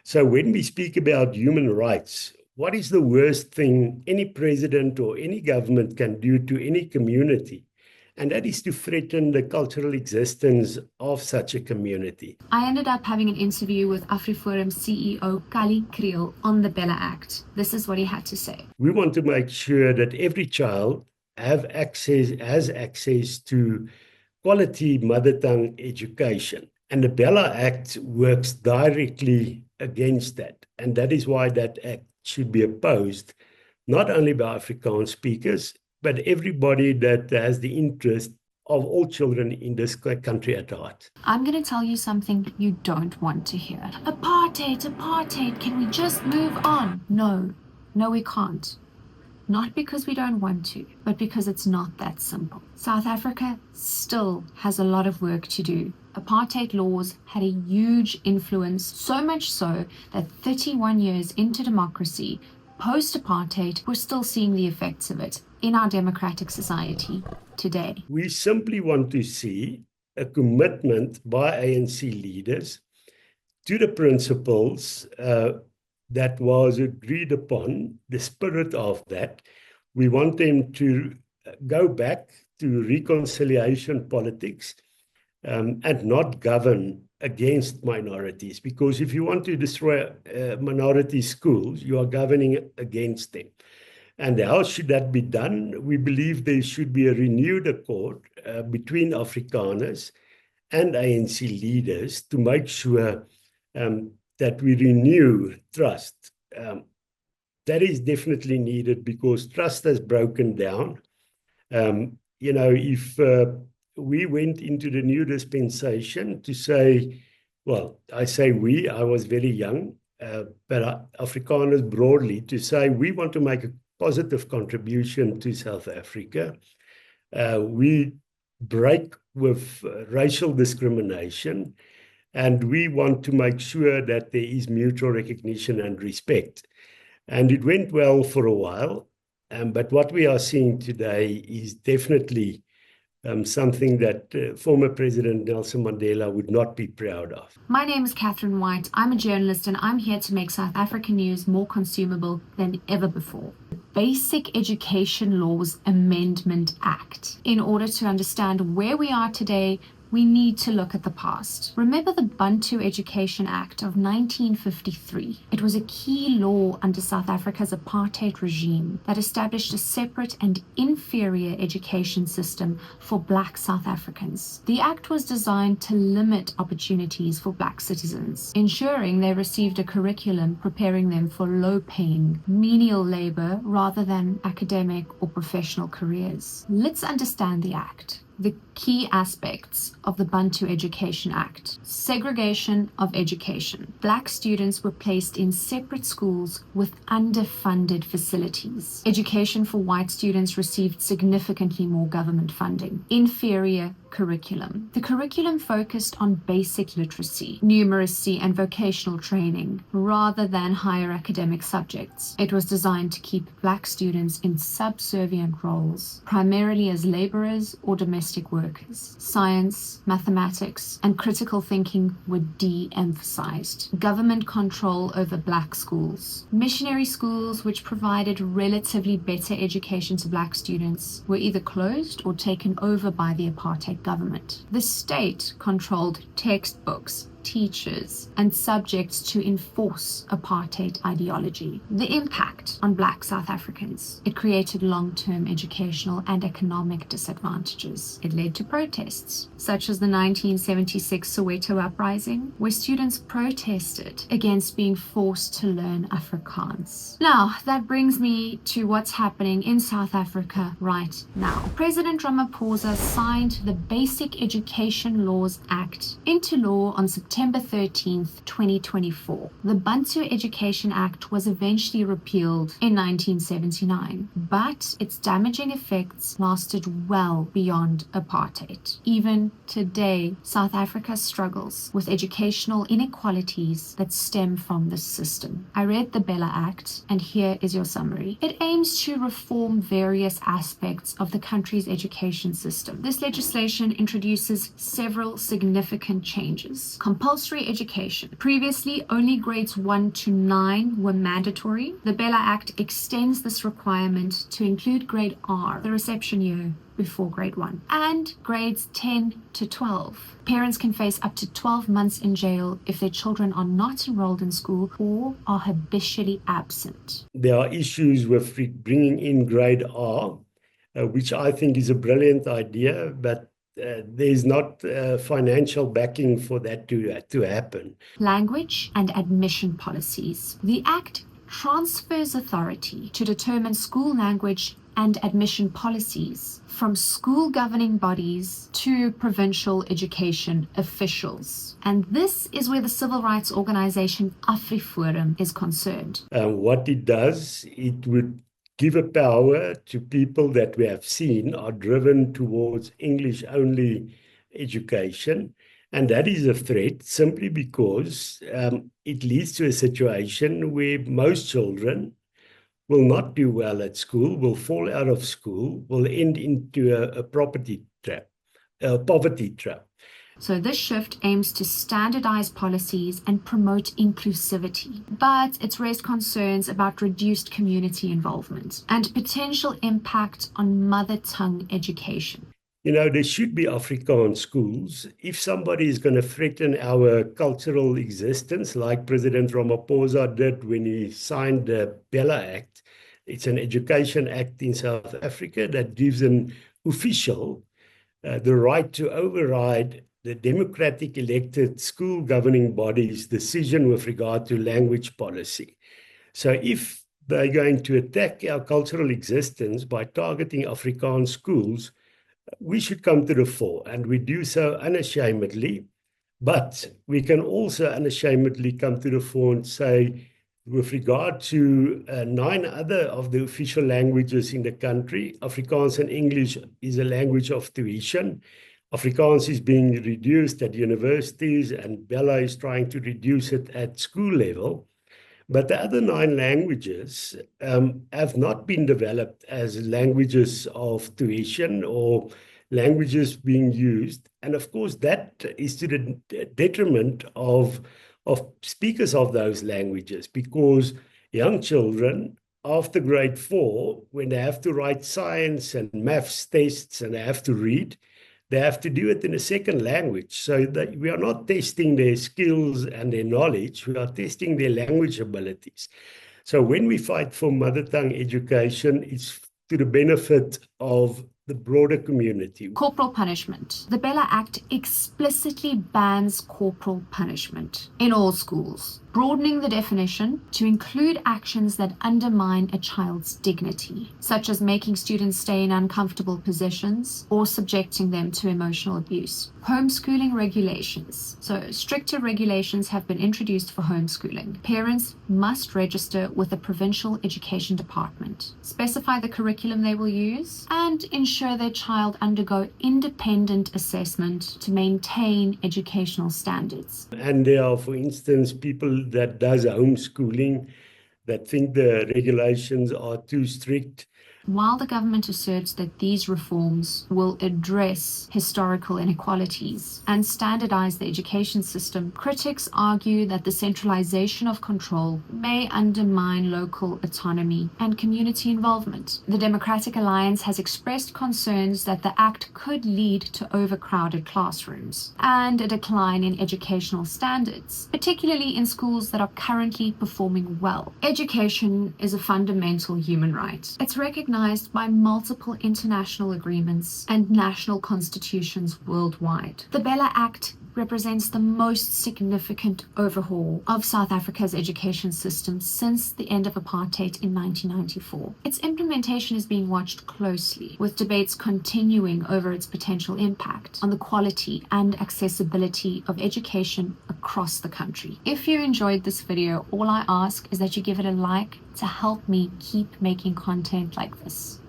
So when we speak about human rights, what is the worst thing any president or any government can do to any community? And that is to threaten the cultural existence of such a community. I ended up having an interview with AfriForum CEO Kallie Kriel on the BELA Act. This is what he had to say. We want to make sure that every child has access to quality mother tongue education. And the BELA Act works directly against that. And that is why that act should be opposed, not only by Afrikaans speakers, but everybody that has the interest of all children in this country at heart. I'm going to tell you something you don't want to hear. Apartheid, apartheid, can we just move on? No, we can't. Not because we don't want to, but because it's not that simple. South Africa still has a lot of work to do. Apartheid laws had a huge influence, so much so that 31 years into democracy, post-apartheid, we're still seeing the effects of it in our democratic society today. We simply want to see a commitment by ANC leaders to the principles that was agreed upon, the spirit of that. We want them to go back to reconciliation politics and not govern against minorities, because if you want to destroy minority schools, you are governing against them. And how should that be done? We believe there should be a renewed accord between Afrikaners and ANC leaders to make sure that we renew trust. That is definitely needed because trust has broken down. If we went into the new dispensation to say, well, I say we, I was very young, but Afrikaners broadly, to say we want to make a positive contribution to South Africa. We break with racial discrimination, and we want to make sure that there is mutual recognition and respect. And it went well for a while, but what we are seeing today is definitely something that former President Nelson Mandela would not be proud of. My name is Catherine White. I'm a journalist and I'm here to make South African news more consumable than ever before. Basic Education Laws Amendment Act. In order to understand where we are today, we need to look at the past. Remember the Bantu Education Act of 1953. It was a key law under South Africa's apartheid regime that established a separate and inferior education system for Black South Africans. The act was designed to limit opportunities for Black citizens, ensuring they received a curriculum preparing them for low-paying, menial labor rather than academic or professional careers. Let's understand the act. The key aspects of the Bantu Education Act. Segregation of education. Black students were placed in separate schools with underfunded facilities. Education for white students received significantly more government funding. Inferior curriculum. The curriculum focused on basic literacy, numeracy, and vocational training rather than higher academic subjects. It was designed to keep Black students in subservient roles, primarily as laborers or domestic workers. Science, mathematics, and critical thinking were de-emphasized. Government control over Black schools. Missionary schools, which provided relatively better education to Black students, were either closed or taken over by the apartheid government. The state controlled textbooks, teachers, and subjects to enforce apartheid ideology. The impact on Black South Africans. It created long-term educational and economic disadvantages. It led to protests, such as the 1976 Soweto uprising, where students protested against being forced to learn Afrikaans. Now, that brings me to what's happening in South Africa right now. President Ramaphosa signed the Basic Education Laws Act into law on September 13th, 2024. The Bantu Education Act was eventually repealed in 1979, but its damaging effects lasted well beyond apartheid. Even today, South Africa struggles with educational inequalities that stem from this system. I read the BELA Act, and here is your summary. It aims to reform various aspects of the country's education system. This legislation introduces several significant changes. Compulsory education. Previously, only grades 1 to 9 were mandatory. The BELA Act extends this requirement to include grade R, the reception year before grade 1, and grades 10 to 12. Parents can face up to 12 months in jail if their children are not enrolled in school or are habitually absent. There are issues with bringing in grade R, which I think is a brilliant idea, but there's not financial backing for that to happen. Language and admission policies. The Act transfers authority to determine school language and admission policies from school governing bodies to provincial education officials. And this is where the civil rights organization AfriForum is concerned. What it does, it would give a power to people that we have seen are driven towards English-only education. And that is a threat simply because it leads to a situation where most children will not do well at school, will fall out of school, will end into a poverty trap. So this shift aims to standardize policies and promote inclusivity, but it's raised concerns about reduced community involvement and potential impact on mother tongue education. You know, there should be Afrikaans schools. If somebody is going to threaten our cultural existence, like President Ramaphosa did when he signed the BELA Act, it's an education act in South Africa that gives an official the right to override the democratic elected school governing body's decision with regard to language policy. So if they're going to attack our cultural existence by targeting Afrikaans schools, we should come to the fore, and we do so unashamedly. But we can also unashamedly come to the fore and say, with regard to 9 other of the official languages in the country, Afrikaans and English is a language of tuition. Afrikaans is being reduced at universities, and BELA is trying to reduce it at school level. But the other 9 languages have not been developed as languages of tuition or languages being used. And of course, that is to the detriment of speakers of those languages, because young children after grade 4, when they have to write science and maths tests and they have to read, they have to do it in a second language. So that we are not testing their skills and their knowledge, we are testing their language abilities. So when we fight for mother tongue education, it's to the benefit of the broader community. Corporal punishment. The BELA Act explicitly bans corporal punishment in all schools, broadening the definition to include actions that undermine a child's dignity, such as making students stay in uncomfortable positions or subjecting them to emotional abuse. Homeschooling regulations. So stricter regulations have been introduced for homeschooling. Parents must register with the provincial education department, specify the curriculum they will use, and ensure their child undergo independent assessment to maintain educational standards. And there are, for instance, people that does homeschooling that think the regulations are too strict. While the government asserts that these reforms will address historical inequalities and standardize the education system, critics argue that the centralization of control may undermine local autonomy and community involvement. The Democratic Alliance has expressed concerns that the act could lead to overcrowded classrooms and a decline in educational standards, particularly in schools that are currently performing well. Education is a fundamental human right. It's recognized by multiple international agreements and national constitutions worldwide. The BELA Act represents the most significant overhaul of South Africa's education system since the end of apartheid in 1994. Its implementation is being watched closely, with debates continuing over its potential impact on the quality and accessibility of education across the country. If you enjoyed this video, all I ask is that you give it a like to help me keep making content like this.